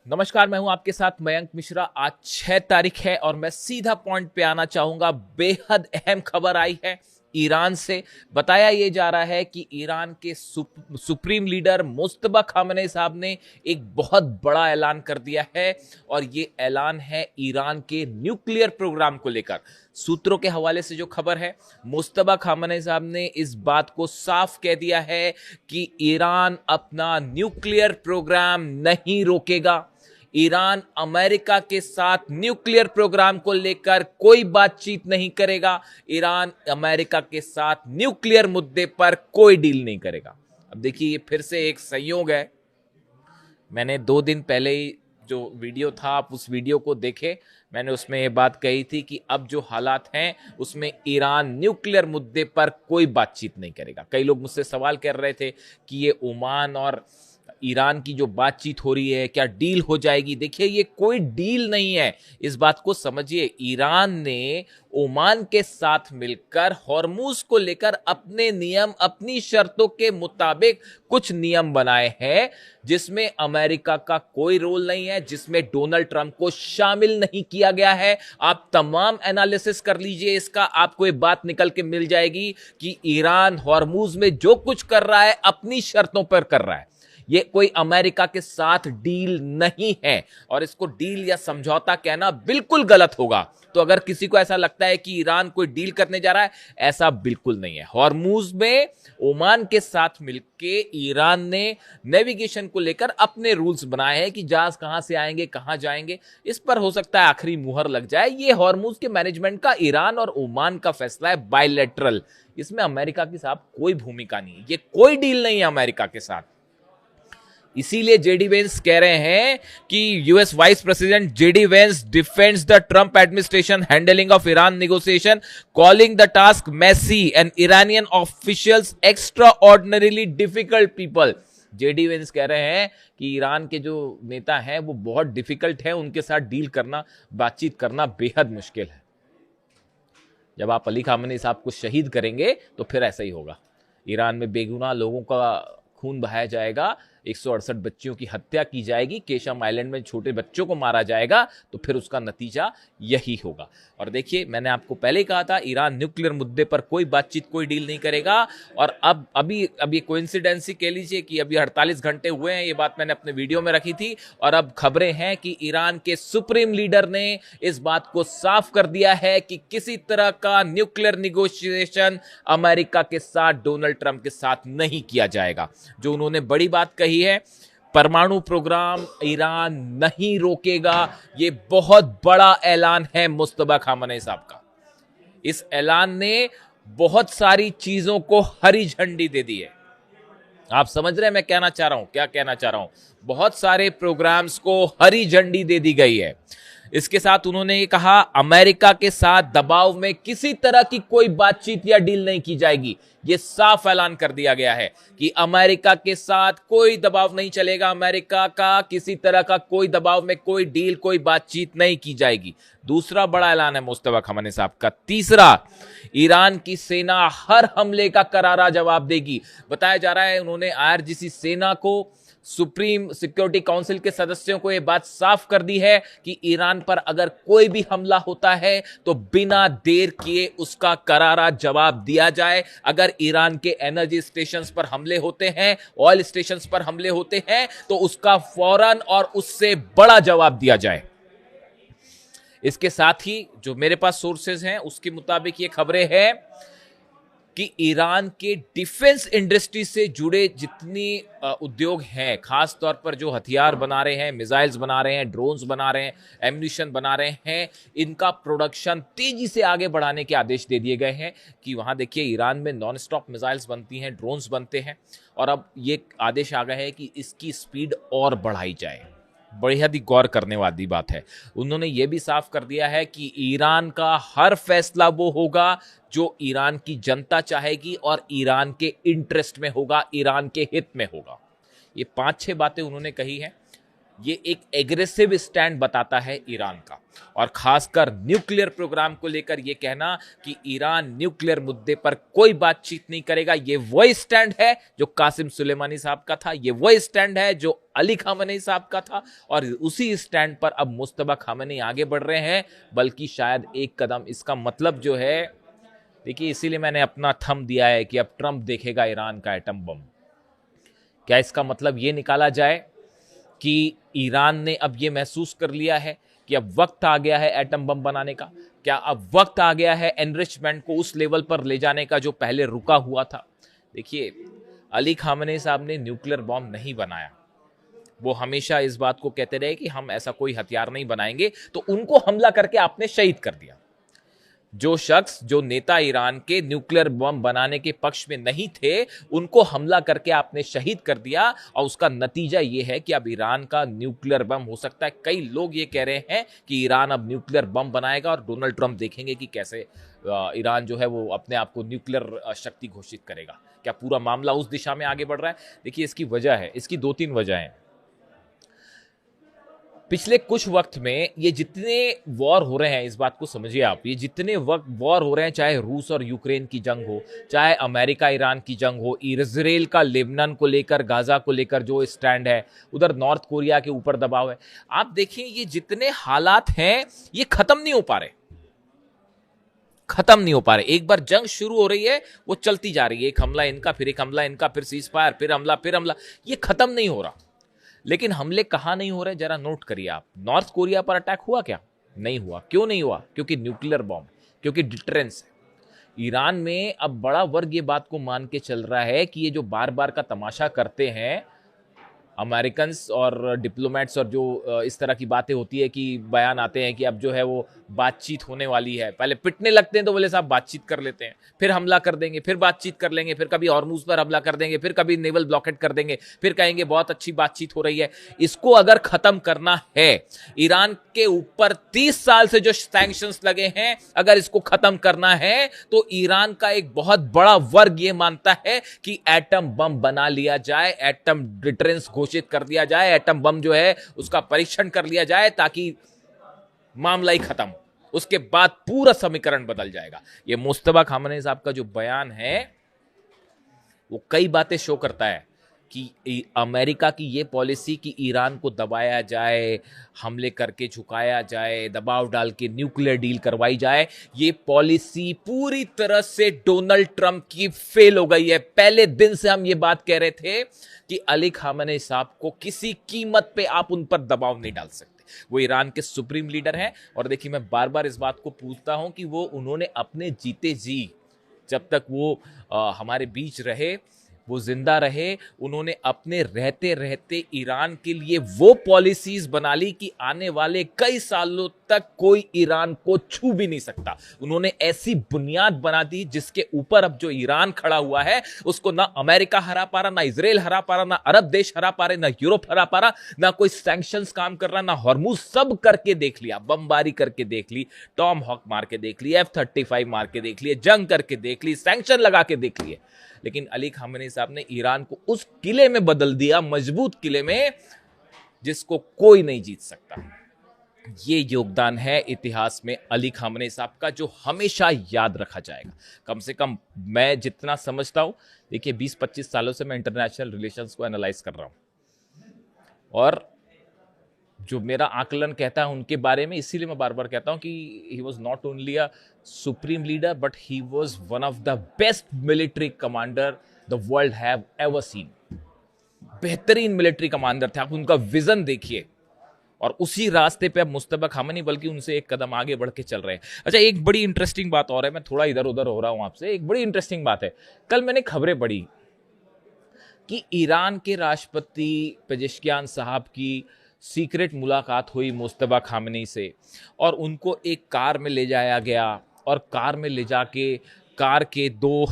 नमस्कार, मैं हूं आपके साथ मयंक मिश्रा। आज 6 तारीख है और मैं सीधा पॉइंट पे आना चाहूंगा। बेहद अहम खबर आई है ईरान से। बताया ये जा रहा है कि ईरान के सुप्रीम लीडर मुस्तबा खामनेई साहब ने एक बहुत बड़ा ऐलान कर दिया है और ये ऐलान है ईरान के न्यूक्लियर प्रोग्राम को लेकर। सूत्रों के हवाले से जो खबर है, मुस्तबा खामनेई साहब ने इस बात को साफ कह दिया है कि ईरान अपना न्यूक्लियर प्रोग्राम नहीं रोकेगा। ईरान अमेरिका के साथ न्यूक्लियर प्रोग्राम को लेकर कोई बातचीत नहीं करेगा। ईरान अमेरिका के साथ न्यूक्लियर मुद्दे पर कोई डील नहीं करेगा। अब देखिए, ये फिर से एक संयोग है। मैंने 2 दिन पहले ही जो वीडियो था, आप उस वीडियो को देखे, मैंने उसमें ये बात कही थी कि अब जो हालात हैं उसमें ईरान न्यूक्लियर मुद्दे पर कोई बातचीत नहीं करेगा। कई लोग मुझसे सवाल कर रहे थे कि ये ओमान और ईरान की जो बातचीत हो रही है, क्या डील हो जाएगी? देखिए, ये कोई डील नहीं है, इस बात को समझिए। ईरान ने ओमान के साथ मिलकर हॉर्मूज को लेकर अपने नियम, अपनी शर्तों के मुताबिक कुछ नियम बनाए हैं, जिसमें अमेरिका का कोई रोल नहीं है, जिसमें डोनाल्ड ट्रंप को शामिल नहीं किया गया है। आप तमाम एनालिसिस कर लीजिए इसका, आपको एक बात निकल के मिल जाएगी कि ईरान हॉर्मूज में जो कुछ कर रहा है अपनी शर्तों पर कर रहा है। ये कोई अमेरिका के साथ डील नहीं है और इसको डील या समझौता कहना बिल्कुल गलत होगा। तो अगर किसी को ऐसा लगता है कि ईरान कोई डील करने जा रहा है, ऐसा बिल्कुल नहीं है। हॉर्मूज में ओमान के साथ मिलकर ईरान ने नेविगेशन को लेकर अपने रूल्स बनाए हैं कि जहाज कहां से आएंगे, कहां जाएंगे। इस पर हो सकता है आखिरी मुहर लग जाए। ये हॉर्मूज के मैनेजमेंट का ईरान और ओमान का फैसला है, बायलैटरल। इसमें अमेरिका की साहब कोई भूमिका नहीं है। ये कोई डील नहीं है अमेरिका के साथ। इसीलिए जेडी वेंस कह रहे हैं कि US vice president JD Vance defends the Trump administration handling of Iran negotiation, calling the task messy and Iranian officials extraordinarily difficult people. JD Vance कह रहे हैं कि ईरान के जो नेता हैं वो बहुत डिफिकल्ट हैं, उनके साथ डील करना, बातचीत करना बेहद मुश्किल है। जब आप अली खामनेई साहब को शहीद करेंगे तो फिर ऐसा ही होगा। ईरान में बेगुनाह लोगों का खून बहाया जाएगा, 168 बच्चियों की हत्या की जाएगी, केशम आइलैंड में छोटे बच्चों को मारा जाएगा, तो फिर उसका नतीजा यही होगा। और देखिए, मैंने आपको पहले ही कहा था, ईरान न्यूक्लियर मुद्दे पर कोई बातचीत, कोई डील नहीं करेगा। और अब अभी कोइंसिडेंसी कह लीजिए कि अभी 48 घंटे हुए हैं, ये बात मैंने अपने वीडियो में रखी थी, और अब खबरें हैं कि ईरान के सुप्रीम लीडर ने इस बात को साफ कर दिया है कि किसी तरह का न्यूक्लियर निगोशिएशन अमेरिका के साथ, डोनाल्ड ट्रंप के साथ नहीं किया जाएगा। जो उन्होंने बड़ी बात कही है, परमाणु प्रोग्राम ईरान नहीं रोकेगा। ये बहुत बड़ा ऐलान है मुस्तबा खामनेई साहब का। इस ऐलान ने बहुत सारी चीजों को हरी झंडी दे दी है। आप समझ रहे हैं मैं कहना चाह रहा हूं, क्या कहना चाह रहा हूं? बहुत सारे प्रोग्राम्स को हरी झंडी दे दी गई है। इसके साथ उन्होंने ये कहा, अमेरिका के साथ दबाव में किसी तरह की कोई बातचीत या डील नहीं की जाएगी। ये साफ ऐलान कर दिया गया है कि अमेरिका के साथ कोई दबाव नहीं चलेगा, अमेरिका का किसी तरह का कोई दबाव में कोई डील, कोई बातचीत नहीं की जाएगी। दूसरा बड़ा ऐलान है मुस्तफा खamenei साहब का। तीसरा, ईरान की सेना हर हमले का करारा जवाब देगी। बताया जा रहा है उन्होंने आईआरजीसी सेना को, सुप्रीम सिक्योरिटी काउंसिल के सदस्यों को यह बात साफ कर दी है कि ईरान पर अगर कोई भी हमला होता है तो बिना देर किए उसका करारा जवाब दिया जाए। अगर ईरान के एनर्जी स्टेशंस पर हमले होते हैं, ऑयल स्टेशंस पर हमले होते हैं, तो उसका फौरन और उससे बड़ा जवाब दिया जाए। इसके साथ ही जो मेरे पास सोर्सेज हैं उसके मुताबिक ये खबरें हैं कि ईरान के डिफेंस इंडस्ट्री से जुड़े जितनी उद्योग हैं, खास तौर पर जो हथियार बना रहे हैं, मिसाइल्स बना रहे हैं, ड्रोन्स बना रहे हैं, एम्यूनिशन बना रहे हैं, इनका प्रोडक्शन तेजी से आगे बढ़ाने के आदेश दे दिए गए हैं। कि वहां देखिए, ईरान में नॉन स्टॉप मिसाइल्स बनती हैं, ड्रोन्स बनते हैं, और अब ये आदेश आ गए हैं कि इसकी स्पीड और बढ़ाई जाए। बेहद ही गौर करने वाली बात है। उन्होंने ये भी साफ कर दिया है कि ईरान का हर फैसला वो होगा जो ईरान की जनता चाहेगी और ईरान के इंटरेस्ट में होगा, ईरान के हित में होगा। ये 5-6 बातें उन्होंने कही हैं। ये एक एग्रेसिव स्टैंड बताता है ईरान का, और खासकर न्यूक्लियर प्रोग्राम को लेकर ये कहना कि ईरान न्यूक्लियर मुद्दे पर कोई बातचीत नहीं करेगा, ये वही स्टैंड है जो कासिम सुलेमानी साहब का था, ये वही स्टैंड है जो अली खामेनी साहब का था, और उसी स्टैंड पर अब मुस्तफा खामेनी आगे बढ़ रहे हैं, बल्कि शायद एक कदम। इसका मतलब जो है, देखिए इसीलिए मैंने अपना थंब दिया है कि अब ट्रंप देखेगा ईरान का एटम बम। क्या इसका मतलब ये निकाला जाए कि ईरान ने अब ये महसूस कर लिया है कि अब वक्त आ गया है एटम बम बनाने का? क्या अब वक्त आ गया है एनरिचमेंट को उस लेवल पर ले जाने का जो पहले रुका हुआ था? देखिए, अली खामेनी साहब ने न्यूक्लियर बॉम्ब नहीं बनाया, वो हमेशा इस बात को कहते रहे कि हम ऐसा कोई हथियार नहीं बनाएंगे, तो उनको हमला करके आपने शहीद कर दिया। जो शख्स, जो नेता ईरान के न्यूक्लियर बम बनाने के पक्ष में नहीं थे, उनको हमला करके आपने शहीद कर दिया, और उसका नतीजा यह है कि अब ईरान का न्यूक्लियर बम हो सकता है। कई लोग ये कह रहे हैं कि ईरान अब न्यूक्लियर बम बनाएगा और डोनाल्ड ट्रंप देखेंगे कि कैसे ईरान जो है वो अपने आप को न्यूक्लियर शक्ति घोषित करेगा। क्या पूरा मामला उस दिशा में आगे बढ़ रहा है? देखिए, इसकी वजह है, इसकी 2-3 वजह हैं। पिछले कुछ वक्त में ये जितने वॉर हो रहे हैं, इस बात को समझिए आप, ये जितने वक्त वॉर हो रहे हैं, चाहे रूस और यूक्रेन की जंग हो, चाहे अमेरिका ईरान की जंग हो, इजराइल का लेबनान को लेकर, गाजा को लेकर जो स्टैंड है, उधर नॉर्थ कोरिया के ऊपर दबाव है, आप देखें ये जितने हालात हैं ये खत्म नहीं हो पा रहे, खत्म नहीं हो पा रहे। एक बार जंग शुरू हो रही है, वो चलती जा रही है, एक हमला इनका, फिर एक हमला इनका, फिर सीज फायर, फिर हमला, फिर हमला, ये खत्म नहीं हो रहा। लेकिन हमले कहां नहीं हो रहे, जरा नोट करिए आप। नॉर्थ कोरिया पर अटैक हुआ क्या? नहीं हुआ। क्यों नहीं हुआ? क्योंकि न्यूक्लियर बॉम्ब, क्योंकि डिटरेंस है। ईरान में अब बड़ा वर्ग ये बात को मान के चल रहा है कि ये जो बार बार का तमाशा करते हैं अमेरिकन और डिप्लोमेट्स, और जो इस तरह की बातें होती है कि बयान आते हैं कि अब जो है वो बातचीत होने वाली है, पहले पिटने लगते हैं तो बोले साहब बातचीत कर लेते हैं, फिर हमला कर देंगे, फिर बातचीत कर लेंगे, फिर कभी हॉर्मुज पर हमला कर देंगे, फिर कभी नेवल ब्लॉकेट कर देंगे, फिर कहेंगे बहुत अच्छी बातचीत हो रही है। इसको अगर खत्म करना है, ईरान के ऊपर 30 साल से जो सैंक्शंस लगे हैं, अगर इसको खत्म करना है तो ईरान का एक बहुत बड़ा वर्ग ये मानता है कि एटम बम बना लिया जाए, एटम डिटरेंस घोषित कर दिया जाए, एटम बम जो है उसका परीक्षण कर लिया जाए, ताकि मामला ही खत्म। उसके बाद पूरा समीकरण बदल जाएगा। ये मुस्तफा खामेनी साहब का जो बयान है वो कई बातें शो करता है कि अमेरिका की ये पॉलिसी कि ईरान को दबाया जाए, हमले करके झुकाया जाए, दबाव डाल के न्यूक्लियर डील करवाई जाए, ये पॉलिसी पूरी तरह से डोनाल्ड ट्रंप की फेल हो गई है। पहले दिन से हम ये बात कह रहे थे कि अली खामेनी साहब को किसी कीमत पे आप उन पर दबाव नहीं डाल सकते। वो ईरान के सुप्रीम लीडर हैं, और देखिए मैं बार बार इस बात को पूछता हूं कि वो उन्होंने अपने जीते जी, जब तक वो हमारे बीच रहे, वो जिंदा रहे, उन्होंने अपने रहते रहते ईरान के लिए वो पॉलिसीज बना ली कि आने वाले कई सालों तक कोई ईरान को छू भी नहीं सकता। उन्होंने ऐसी बुनियाद बना दी जिसके ऊपर अब जो ईरान खड़ा हुआ है उसको ना अमेरिका हरा पा रहा, ना इजराइल हरा पा रहा, ना अरब देश हरा पा रहे, ना यूरोप हरा पा रहा, ना कोई सैंक्शंस काम कर रहा, ना हॉर्मुज। सब करके देख लिया, बमबारी करके देख ली, टॉम हॉक मार के देख ली, F-35 मार के देख लिए, जंग करके देख ली, सैंक्शन लगा के देख लिए, लेकिन अली खामेनी साहब ने ईरान को उस किले में बदल दिया, मजबूत किले में, जिसको कोई नहीं जीत सकता। ये योगदान है इतिहास में अली खामेनी साहब का, जो हमेशा याद रखा जाएगा। कम से कम मैं जितना समझता हूं, देखिए 20-25 सालों से मैं इंटरनेशनल रिलेशंस को एनालाइज कर रहा हूं, और जो मेरा आकलन कहता है उनके बारे में, इसीलिए मैं बार बार कहता हूं कि he was not only a supreme leader, but he was one of the best military commander the world have ever seen. बेहतरीन मिलिट्री कमांडर थे। आप उनका विजन देखिए, और उसी रास्ते पे अब मुस्तफा खामेनी बल्कि उनसे एक कदम आगे बढ़ के चल रहे हैं। अच्छा, एक बड़ी इंटरेस्टिंग बात और है, मैं थोड़ा इधर उधर हो रहा हूं आपसे, एक बड़ी इंटरेस्टिंग बात है। कल मैंने खबरें पढ़ी कि ईरान के राष्ट्रपति पेजेश्कियान साहब की सीक्रेट मुलाकात हुई मुस्तफा खामेनी से, और उनको एक कार में ले जाया गया, और कार में ले जाके कार के 2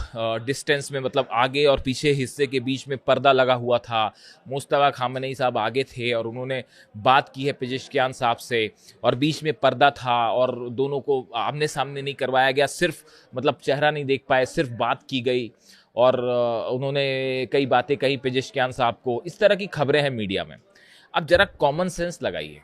डिस्टेंस में, मतलब आगे और पीछे हिस्से के बीच में पर्दा लगा हुआ था। मुस्तफा खामेनी साहब आगे थे और उन्होंने बात की है पेजेश्कियान साहब से, और बीच में पर्दा था, और दोनों को आमने सामने नहीं करवाया गया, सिर्फ मतलब चेहरा नहीं देख पाए, सिर्फ बात की गई, और उन्होंने कई बातें कही पेजेश्कियान साहब को। इस तरह की खबरें हैं मीडिया में। अब जरा कॉमन सेंस लगाइए,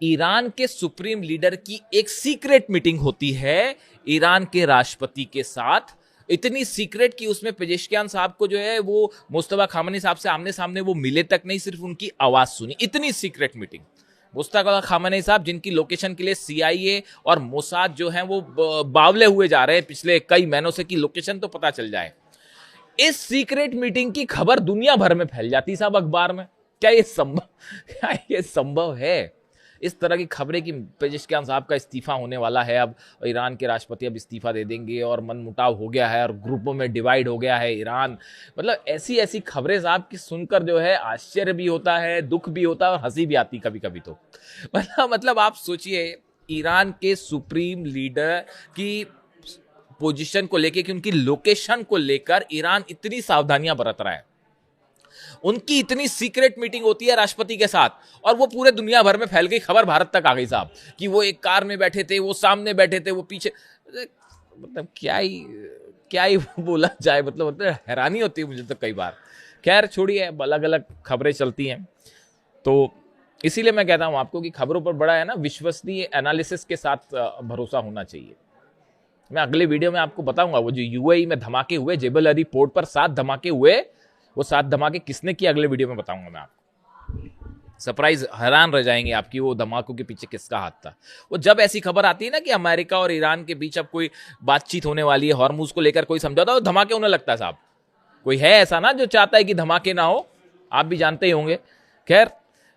ईरान के सुप्रीम लीडर की एक सीक्रेट मीटिंग होती है ईरान के राष्ट्रपति के साथ, इतनी सीक्रेट कि उसमें पेजेश्कियान साहब को जो है वो मुस्तफा खामनी साहब से आमने सामने वो मिले तक नहीं, सिर्फ उनकी आवाज सुनी, इतनी सीक्रेट मीटिंग। मुस्तफा खामनी साहब जिनकी लोकेशन के लिए सीआईए और मोसाद जो है वो बावले हुए जा रहे हैं पिछले कई महीनों से कि लोकेशन तो पता चल जाए, इस सीक्रेट मीटिंग की खबर दुनिया भर में फैल जाती साहब अखबार में। क्या ये संभव है? इस तरह की खबरें कि पेजेश्कियान साहब का इस्तीफा होने वाला है, अब ईरान के राष्ट्रपति अब इस्तीफा दे देंगे और मनमुटाव हो गया है और ग्रुपों में डिवाइड हो गया है ईरान, मतलब ऐसी ऐसी खबरें साहब की सुनकर जो है आश्चर्य भी होता है, दुख भी होता है और हंसी भी आती कभी कभी। तो मतलब आप सोचिए, ईरान के सुप्रीम लीडर की पोजीशन को लेकर कि उनकी लोकेशन को लेकर ईरान इतनी सावधानियां बरत रहा है, उनकी इतनी सीक्रेट मीटिंग होती है राष्ट्रपति के साथ और वो पूरे दुनिया भर में फैल गई, खबर भारत तक आ गई साहब कि वो एक कार में बैठे थे, वो सामने बैठे थे, वो पीछे, मतलब क्या ही बोला जाए, मतलब हैरानी होती है मुझे तो कई बार। खैर छोड़िए, अलग अलग खबरें चलती हैं, तो इसीलिए मैं कहता हूं आपको कि खबरों पर बड़ा है ना विश्वसनीय एनालिसिस के साथ भरोसा होना चाहिए। मैं अगले वीडियो में आपको बताऊंगा वो जो यूएई में धमाके हुए, जेबल अली पोर्ट पर 7 धमाके हुए, वो 7 धमाके किसने किए अगले वीडियो में बताऊंगा मैं आपको। सरप्राइज, हैरान रह जाएंगे आपकी वो धमाकों के पीछे किसका हाथ था। वो जब ऐसी खबर आती है ना कि अमेरिका और ईरान के बीच अब कोई बातचीत होने वाली है, हॉर्मुज को लेकर कोई समझौता, तो धमाके होने लगता है साहब। कोई है ऐसा ना जो चाहता है कि धमाके ना हो, आप भी जानते ही होंगे। खैर,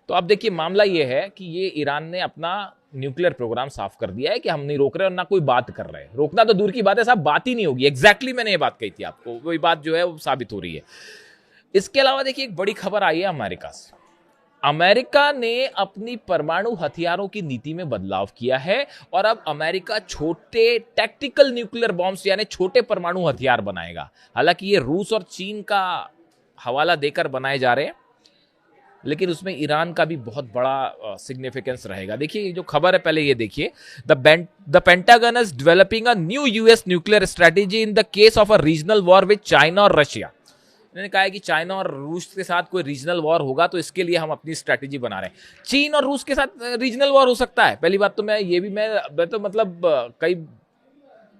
तो अब देखिए मामला ये है कि ये ईरान ने अपना न्यूक्लियर प्रोग्राम साफ कर दिया है कि हम नहीं रोक रहे और ना कोई बात कर रहे हैं। रोकना तो दूर की बात है साहब, बात ही नहीं होगी। एग्जैक्टली मैंने ये बात कही थी आपको, वही बात जो है वो साबित हो रही है। इसके अलावा देखिए एक बड़ी खबर आई है अमेरिका से। अमेरिका ने अपनी परमाणु हथियारों की नीति में बदलाव किया है और अब अमेरिका छोटे टैक्टिकल न्यूक्लियर बॉम्ब्स यानी छोटे परमाणु हथियार बनाएगा। हालांकि ये रूस और चीन का हवाला देकर बनाए जा रहे हैं, लेकिन उसमें ईरान का भी बहुत बड़ा सिग्निफिकेंस रहेगा। देखिए ये जो खबर है पहले ये देखिए, the pentagon is developing a new US nuclear strategy in the case of a regional war with China और रशिया। उन्होंने कहा है कि चाइना और रूस के साथ कोई रीजनल वॉर होगा तो इसके लिए हम अपनी स्ट्रेटेजी बना रहे हैं। चीन और रूस के साथ रीजनल वॉर हो सकता है, पहली बात तो मैं तो मतलब कई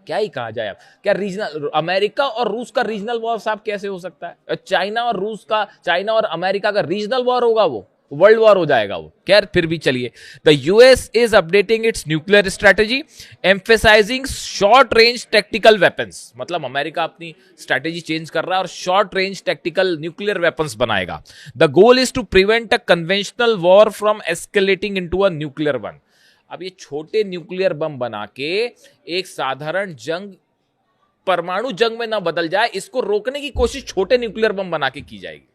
क्या ही कहा जाए, अब क्या रीजनल अमेरिका और रूस का रीजनल वॉर साहब कैसे हो सकता है? चाइना और अमेरिका का रीजनल वॉर होगा, वो वर्ल्ड वॉर हो जाएगा वो। खैर फिर भी चलिए, the US is updating its nuclear strategy emphasising short range tactical weapons. मतलब अमेरिका अपनी स्ट्रेटेजी चेंज कर रहा है और short range tactical nuclear weapons बनाएगा। The goal is to prevent a conventional war from escalating into a nuclear one. अब ये छोटे न्यूक्लियर बम बना के एक साधारण जंग परमाणु जंग में ना बदल जाए, इसको रोकने की कोशिश छोटे न्यूक्लियर बम बना के की जाएगी।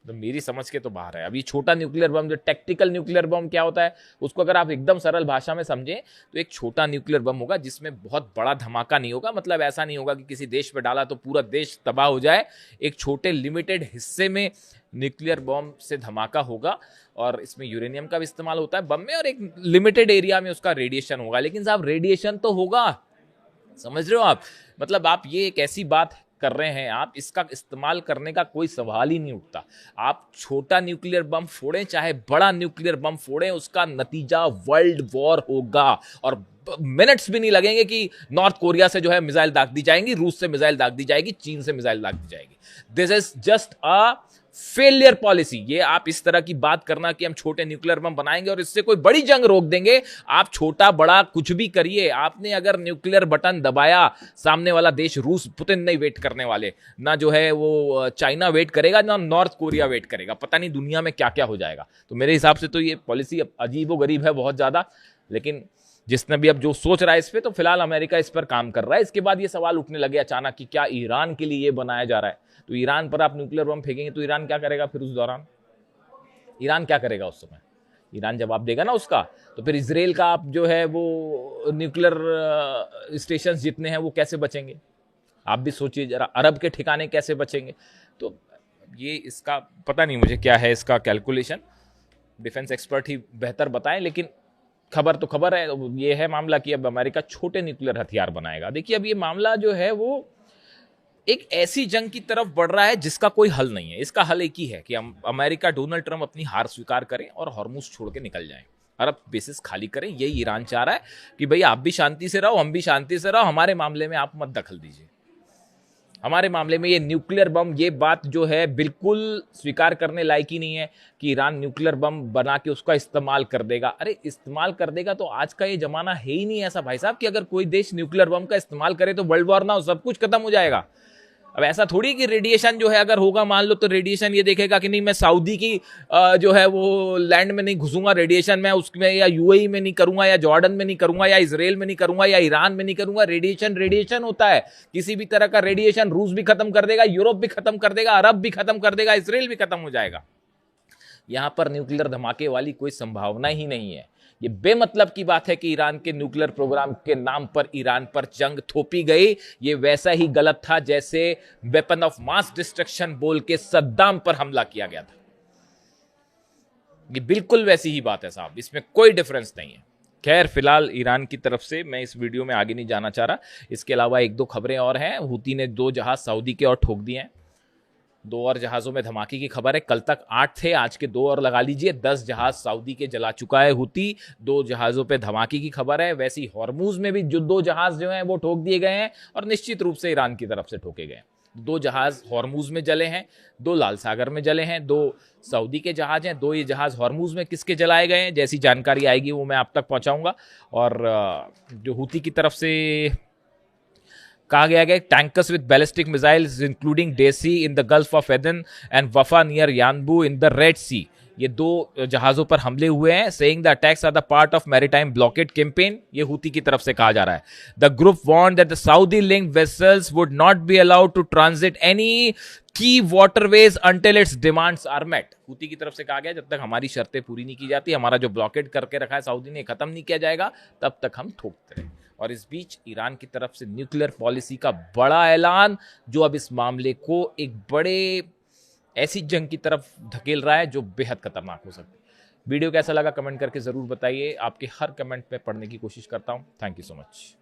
तो मेरी समझ के तो बाहर है। अब ये छोटा न्यूक्लियर बम, जो टैक्टिकल न्यूक्लियर बम क्या होता है, उसको अगर आप एकदम सरल भाषा में समझें तो एक छोटा न्यूक्लियर बम होगा जिसमें बहुत बड़ा धमाका नहीं होगा। मतलब ऐसा नहीं होगा कि किसी देश पे डाला तो पूरा देश तबाह हो जाए। एक छोटे लिमिटेड हिस्से में न्यूक्लियर बम से धमाका होगा और इसमें यूरेनियम का भी इस्तेमाल होता है बम में, और एक लिमिटेड एरिया में उसका रेडिएशन होगा। लेकिन साहब रेडिएशन तो होगा, समझ रहे हो आप? मतलब आप ये एक ऐसी बात कर रहे हैं, आप इसका इस्तेमाल करने का कोई सवाल ही नहीं उठता। आप छोटा न्यूक्लियर बम फोड़ें चाहे बड़ा न्यूक्लियर बम फोड़ें, उसका नतीजा वर्ल्ड वॉर होगा। और मिनट्स भी नहीं लगेंगे कि नॉर्थ कोरिया से जो है मिसाइल दाग दी जाएंगी, रूस से मिसाइल दाग दी जाएगी, चीन से मिसाइल दाग दी जाएगी। This is just a failure policy. ये आप इस तरह की बात करना कि हम छोटे न्यूक्लियर बम बनाएंगे और इससे कोई बड़ी जंग रोक देंगे, आप छोटा बड़ा कुछ भी करिए, आपने अगर न्यूक्लियर बटन दबाया, सामने वाला देश रूस, पुतिन नहीं वेट करने वाले, ना जो है वो चाइना वेट करेगा, ना नॉर्थ कोरिया वेट करेगा। पता नहीं दुनिया में क्या क्या हो जाएगा। तो मेरे हिसाब से तो ये पॉलिसी अजीबोगरीब है बहुत ज्यादा। लेकिन जिसने भी अब जो सोच रहा है इस पर, तो फिलहाल अमेरिका इस पर काम कर रहा है। इसके बाद ये सवाल उठने लगे अचानक कि क्या ईरान के लिए ये बनाया जा रहा है? तो ईरान पर आप न्यूक्लियर बम फेंकेंगे तो ईरान क्या करेगा फिर? उस दौरान ईरान क्या करेगा उस समय? ईरान जवाब देगा ना उसका। तो फिर इजराइल का आप जो है वो न्यूक्लियर स्टेशन जितने हैं वो कैसे बचेंगे? आप भी सोचिए जरा, अरब के ठिकाने कैसे बचेंगे? तो ये इसका पता नहीं मुझे क्या है इसका कैलकुलेशन, डिफेंस एक्सपर्ट ही बेहतर बताएं। लेकिन खबर तो खबर है, ये है मामला कि अब अमेरिका छोटे न्यूक्लियर हथियार बनाएगा। देखिए अब ये मामला जो है वो एक ऐसी जंग की तरफ बढ़ रहा है जिसका कोई हल नहीं है। इसका हल एक ही है कि अमेरिका, डोनाल्ड ट्रंप अपनी हार स्वीकार करें और हॉर्मुज छोड़ के निकल जाएं, अरब बेसिस खाली करें। यही ईरान चाह रहा है कि भाई आप भी शांति से रहो, हम भी शांति से रहो, हमारे मामले में आप मत दखल दीजिए, हमारे मामले में ये न्यूक्लियर बम, ये बात जो है बिल्कुल स्वीकार करने लायक ही नहीं है कि ईरान न्यूक्लियर बम बना के उसका इस्तेमाल कर देगा। अरे इस्तेमाल कर देगा तो आज का ये जमाना है ही नहीं ऐसा भाई साहब कि अगर कोई देश न्यूक्लियर बम का इस्तेमाल करे तो वर्ल्ड वॉर ना हो, सब कुछ खत्म हो जाएगा। अब ऐसा थोड़ी कि रेडिएशन जो है अगर होगा मान लो तो रेडिएशन ये देखेगा कि नहीं मैं सऊदी की जो है वो लैंड में नहीं घुसूंगा, रेडिएशन मैं उसमें या यूएई में नहीं करूंगा, या जॉर्डन में नहीं करूंगा, या इजराइल में नहीं करूंगा, या ईरान में नहीं करूंगा। रेडिएशन रेडिएशन होता है, किसी भी तरह का रेडिएशन रूस भी खत्म कर देगा, यूरोप भी खत्म कर देगा, अरब भी खत्म कर देगा, इसराइल भी खत्म हो जाएगा। यहां पर न्यूक्लियर धमाके वाली कोई संभावना ही नहीं है। ये बेमतलब की बात है कि ईरान के न्यूक्लियर प्रोग्राम के नाम पर ईरान पर जंग थोपी गई। ये वैसा ही गलत था जैसे वेपन ऑफ मास डिस्ट्रक्शन बोल के सद्दाम पर हमला किया गया था। ये बिल्कुल वैसी ही बात है साहब, इसमें कोई डिफरेंस नहीं है। खैर फिलहाल ईरान की तरफ से मैं इस वीडियो में आगे नहीं जाना चाह रहा। इसके अलावा एक दो खबरें और हैं। हूती ने 2 जहाज सऊदी के और ठोक दिए हैं। 2 और जहाजों में धमाके की खबर है। कल तक 8 थे, आज के 2 और लगा लीजिए, 10 जहाज सऊदी के जला चुका है हूती। 2 जहाजों पे धमाके की खबर है। वैसे ही हॉर्मुज में भी जो 2 जहाज जो हैं वो ठोक दिए गए हैं और निश्चित रूप से ईरान की तरफ से ठोके गए। 2 जहाज हॉर्मुज में जले हैं, 2 लाल सागर में जले हैं, 2 सऊदी के जहाज हैं, 2 ये जहाज हॉर्मुज में किसके जलाए गए हैं, जैसी जानकारी आएगी वो मैं आप तक पहुंचाऊंगा। और जो हूती की तरफ से कहा गया है tankers with ballistic missiles including Daisy in the Gulf of Aden and Wafa near Yanbu in the Red Sea, ये 2 जहाजों पर हमले हुए हैं। Saying the attacks are the part of maritime blockade campaign, ये हूती की तरफ से कहा जा रहा है। The group warned that the Saudi linked vessels would not be allowed to transit any key waterways until its demands are met. Houthi की तरफ से कहा गया जब तक हमारी शर्तें पूरी नहीं की जाती, हमारा जो ब्लॉकेड करके रखा है सऊदी ने खत्म नहीं किया जाएगा, तब तक हम ठोकते रहें। और इस बीच ईरान की तरफ से न्यूक्लियर पॉलिसी का बड़ा ऐलान, जो अब इस मामले को एक बड़े ऐसी जंग की तरफ धकेल रहा है जो बेहद खतरनाक हो सकती है। वीडियो कैसा लगा कमेंट करके जरूर बताइए। आपके हर कमेंट पे पढ़ने की कोशिश करता हूं। Thank you so much.